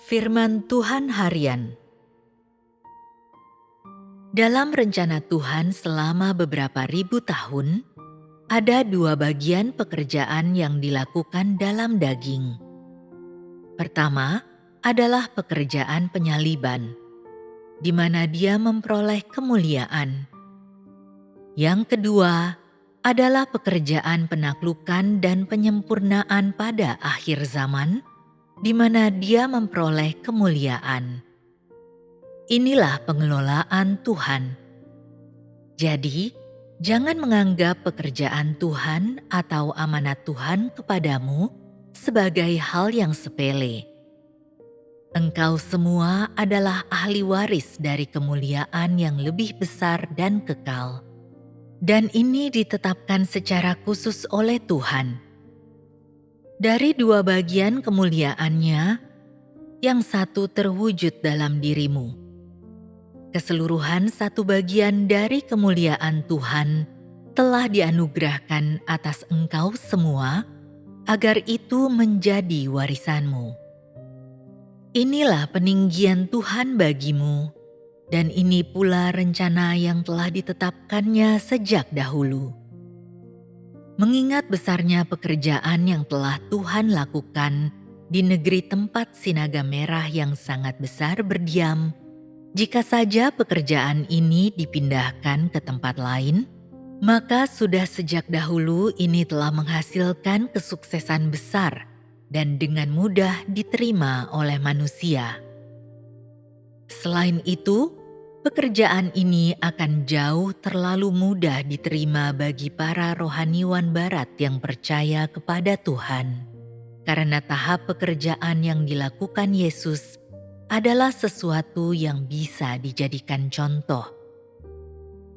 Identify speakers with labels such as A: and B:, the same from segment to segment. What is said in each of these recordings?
A: Firman Tuhan Harian. Dalam rencana Tuhan selama beberapa ribu tahun, ada dua bagian pekerjaan yang dilakukan dalam daging. Pertama adalah pekerjaan penyaliban, di mana Dia memperoleh kemuliaan. Yang kedua adalah pekerjaan penaklukan dan penyempurnaan pada akhir zaman, di mana Dia memperoleh kemuliaan. Inilah pengelolaan Tuhan. Jadi, jangan menganggap pekerjaan Tuhan atau amanat Tuhan kepadamu sebagai hal yang sepele. Engkau semua adalah ahli waris dari kemuliaan yang lebih besar dan kekal. Dan ini ditetapkan secara khusus oleh Tuhan. Dari dua bagian kemuliaannya, yang satu terwujud dalam dirimu. Keseluruhan satu bagian dari kemuliaan Tuhan telah dianugerahkan atas engkau semua, agar itu menjadi warisanmu. Inilah peninggian Tuhan bagimu, dan ini pula rencana yang telah ditetapkannya sejak dahulu. Mengingat besarnya pekerjaan yang telah Tuhan lakukan di negeri tempat sinaga merah yang sangat besar berdiam, jika saja pekerjaan ini dipindahkan ke tempat lain, maka sudah sejak dahulu ini telah menghasilkan kesuksesan besar dan dengan mudah diterima oleh manusia. Selain itu, pekerjaan ini akan jauh terlalu mudah diterima bagi para rohaniwan barat yang percaya kepada Tuhan, karena tahap pekerjaan yang dilakukan Yesus adalah sesuatu yang bisa dijadikan contoh.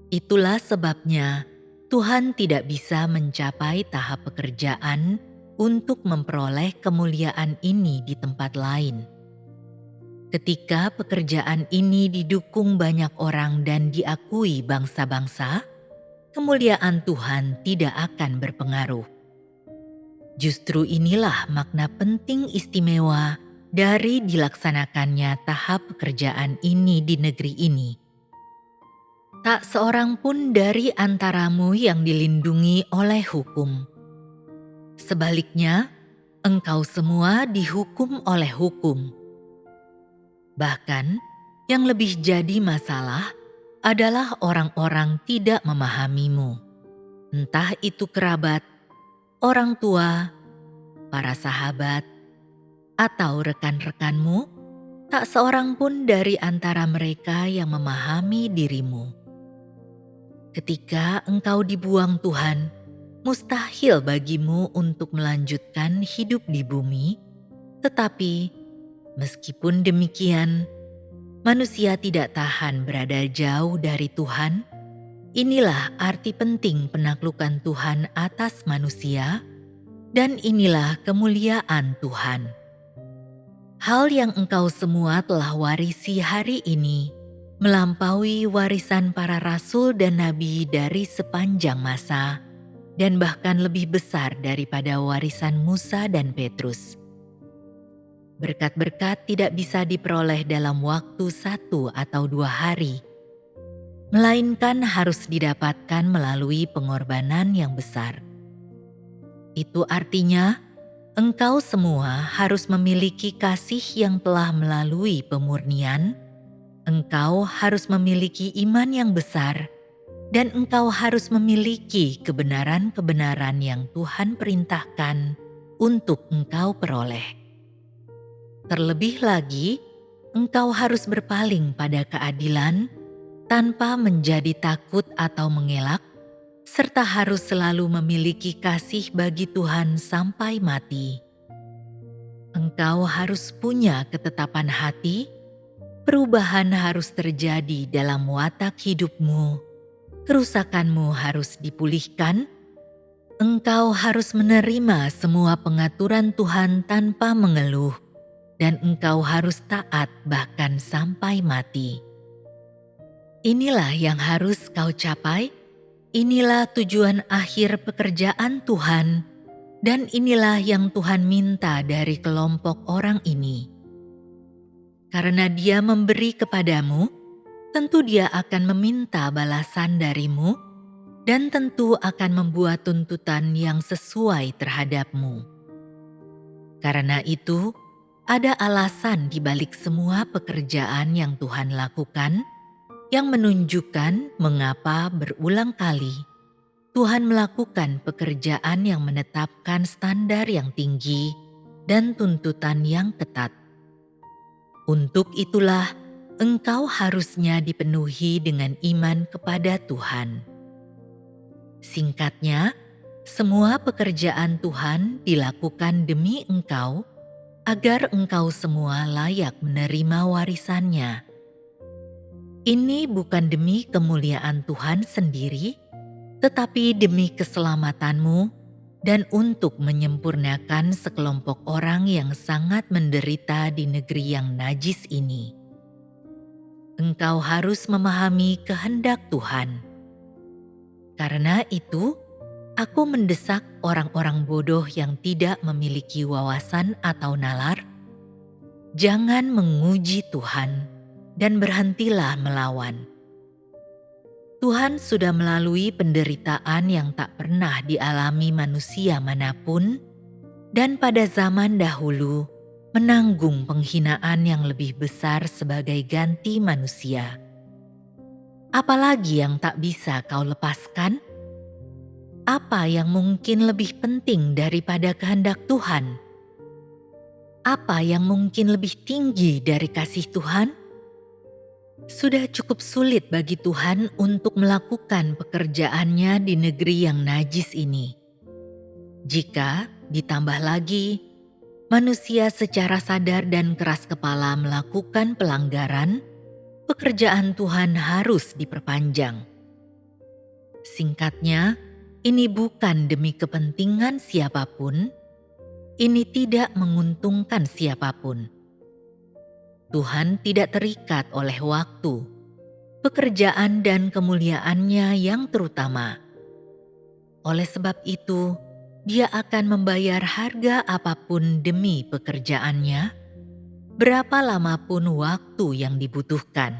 A: Itulah sebabnya Tuhan tidak bisa mencapai tahap pekerjaan untuk memperoleh kemuliaan ini di tempat lain. Ketika pekerjaan ini didukung banyak orang dan diakui bangsa-bangsa, kemuliaan Tuhan tidak akan berpengaruh. Justru inilah makna penting istimewa dari dilaksanakannya tahap pekerjaan ini di negeri ini. Tak seorang pun dari antaramu yang dilindungi oleh hukum. Sebaliknya, engkau semua dihukum oleh hukum. Bahkan, yang lebih jadi masalah adalah orang-orang tidak memahamimu. Entah itu kerabat, orang tua, para sahabat, atau rekan-rekanmu, tak seorang pun dari antara mereka yang memahami dirimu. Ketika engkau dibuang Tuhan, mustahil bagimu untuk melanjutkan hidup di bumi, tetapi meskipun demikian, manusia tidak tahan berada jauh dari Tuhan. Inilah arti penting penaklukan Tuhan atas manusia, dan inilah kemuliaan Tuhan. Hal yang engkau semua telah warisi hari ini melampaui warisan para rasul dan nabi dari sepanjang masa, dan bahkan lebih besar daripada warisan Musa dan Petrus. Berkat-berkat tidak bisa diperoleh dalam waktu 1 atau 2 hari, melainkan harus didapatkan melalui pengorbanan yang besar. Itu artinya, engkau semua harus memiliki kasih yang telah melalui pemurnian, engkau harus memiliki iman yang besar, dan engkau harus memiliki kebenaran-kebenaran yang Tuhan perintahkan untuk engkau peroleh. Terlebih lagi, engkau harus berpaling pada keadilan tanpa menjadi takut atau mengelak, serta harus selalu memiliki kasih bagi Tuhan sampai mati. Engkau harus punya ketetapan hati, perubahan harus terjadi dalam watak hidupmu, kerusakanmu harus dipulihkan, engkau harus menerima semua pengaturan Tuhan tanpa mengeluh, dan engkau harus taat bahkan sampai mati. Inilah yang harus kau capai. Inilah tujuan akhir pekerjaan Tuhan, dan inilah yang Tuhan minta dari kelompok orang ini. Karena Dia memberi kepadamu, tentu Dia akan meminta balasan darimu dan tentu akan membuat tuntutan yang sesuai terhadapmu. Karena itu, ada alasan di balik semua pekerjaan yang Tuhan lakukan, yang menunjukkan mengapa berulang kali Tuhan melakukan pekerjaan yang menetapkan standar yang tinggi dan tuntutan yang ketat. Untuk itulah, engkau harusnya dipenuhi dengan iman kepada Tuhan. Singkatnya, semua pekerjaan Tuhan dilakukan demi engkau, agar engkau semua layak menerima warisannya. Ini bukan demi kemuliaan Tuhan sendiri, tetapi demi keselamatanmu dan untuk menyempurnakan sekelompok orang yang sangat menderita di negeri yang najis ini. Engkau harus memahami kehendak Tuhan. Karena itu, aku mendesak orang-orang bodoh yang tidak memiliki wawasan atau nalar, jangan menguji Tuhan dan berhentilah melawan. Tuhan sudah melalui penderitaan yang tak pernah dialami manusia manapun, dan pada zaman dahulu menanggung penghinaan yang lebih besar sebagai ganti manusia. Apalagi yang tak bisa kau lepaskan? Apa yang mungkin lebih penting daripada kehendak Tuhan? Apa yang mungkin lebih tinggi dari kasih Tuhan? Sudah cukup sulit bagi Tuhan untuk melakukan pekerjaannya di negeri yang najis ini. Jika ditambah lagi, manusia secara sadar dan keras kepala melakukan pelanggaran, pekerjaan Tuhan harus diperpanjang. Singkatnya, ini bukan demi kepentingan siapapun, ini tidak menguntungkan siapapun. Tuhan tidak terikat oleh waktu, pekerjaan dan kemuliaannya yang terutama. Oleh sebab itu, Dia akan membayar harga apapun demi pekerjaannya, berapa lama pun waktu yang dibutuhkan.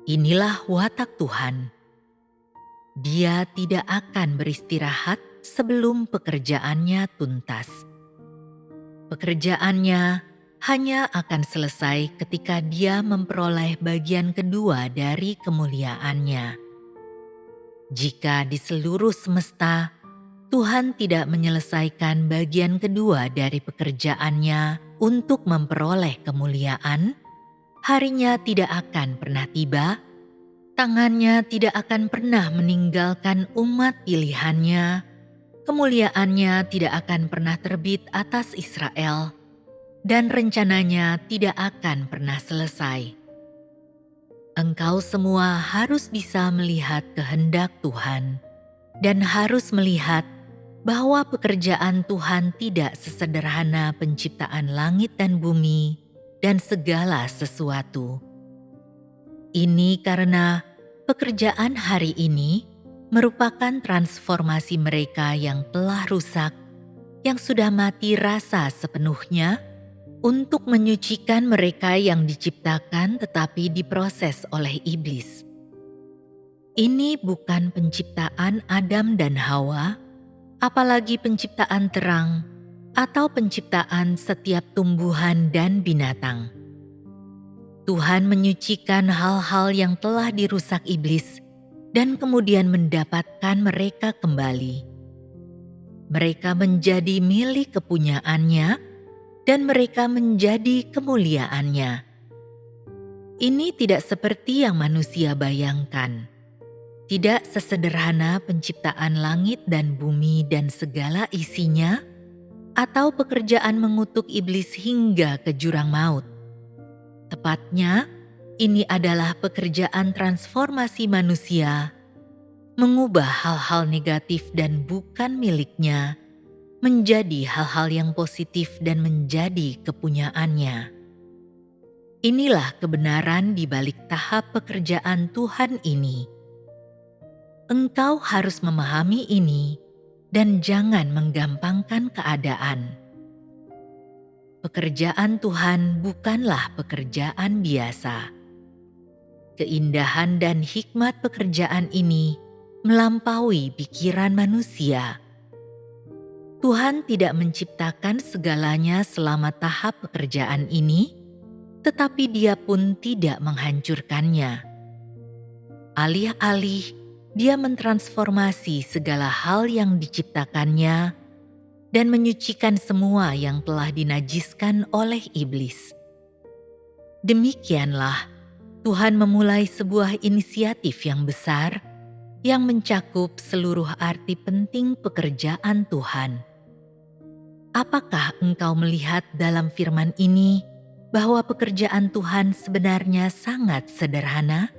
A: Inilah watak Tuhan. Dia tidak akan beristirahat sebelum pekerjaannya tuntas. Pekerjaannya hanya akan selesai ketika Dia memperoleh bagian kedua dari kemuliaannya. Jika di seluruh semesta Tuhan tidak menyelesaikan bagian kedua dari pekerjaannya untuk memperoleh kemuliaan, harinya tidak akan pernah tiba, tangannya tidak akan pernah meninggalkan umat pilihannya, kemuliaannya tidak akan pernah terbit atas Israel, dan rencananya tidak akan pernah selesai. Engkau semua harus bisa melihat kehendak Tuhan dan harus melihat bahwa pekerjaan Tuhan tidak sesederhana penciptaan langit dan bumi dan segala sesuatu. Ini karena pekerjaan hari ini merupakan transformasi mereka yang telah rusak, yang sudah mati rasa sepenuhnya, untuk menyucikan mereka yang diciptakan tetapi diproses oleh iblis. Ini bukan penciptaan Adam dan Hawa, apalagi penciptaan terang atau penciptaan setiap tumbuhan dan binatang. Tuhan menyucikan hal-hal yang telah dirusak iblis dan kemudian mendapatkan mereka kembali. Mereka menjadi milik kepunyaannya, dan mereka menjadi kemuliaannya. Ini tidak seperti yang manusia bayangkan. Tidak sesederhana penciptaan langit dan bumi dan segala isinya, atau pekerjaan mengutuk iblis hingga ke jurang maut. Tepatnya, ini adalah pekerjaan transformasi manusia, mengubah hal-hal negatif dan bukan miliknya menjadi hal-hal yang positif dan menjadi kepunyaannya. Inilah kebenaran di balik tahap pekerjaan Tuhan ini. Engkau harus memahami ini dan jangan menggampangkan keadaan. Pekerjaan Tuhan bukanlah pekerjaan biasa. Keindahan dan hikmat pekerjaan ini melampaui pikiran manusia. Tuhan tidak menciptakan segalanya selama tahap pekerjaan ini, tetapi Dia pun tidak menghancurkannya. Alih-alih, Dia mentransformasi segala hal yang diciptakannya dan menyucikan semua yang telah dinajiskan oleh iblis. Demikianlah, Tuhan memulai sebuah inisiatif yang besar yang mencakup seluruh arti penting pekerjaan Tuhan. Apakah engkau melihat dalam firman ini bahwa pekerjaan Tuhan sebenarnya sangat sederhana?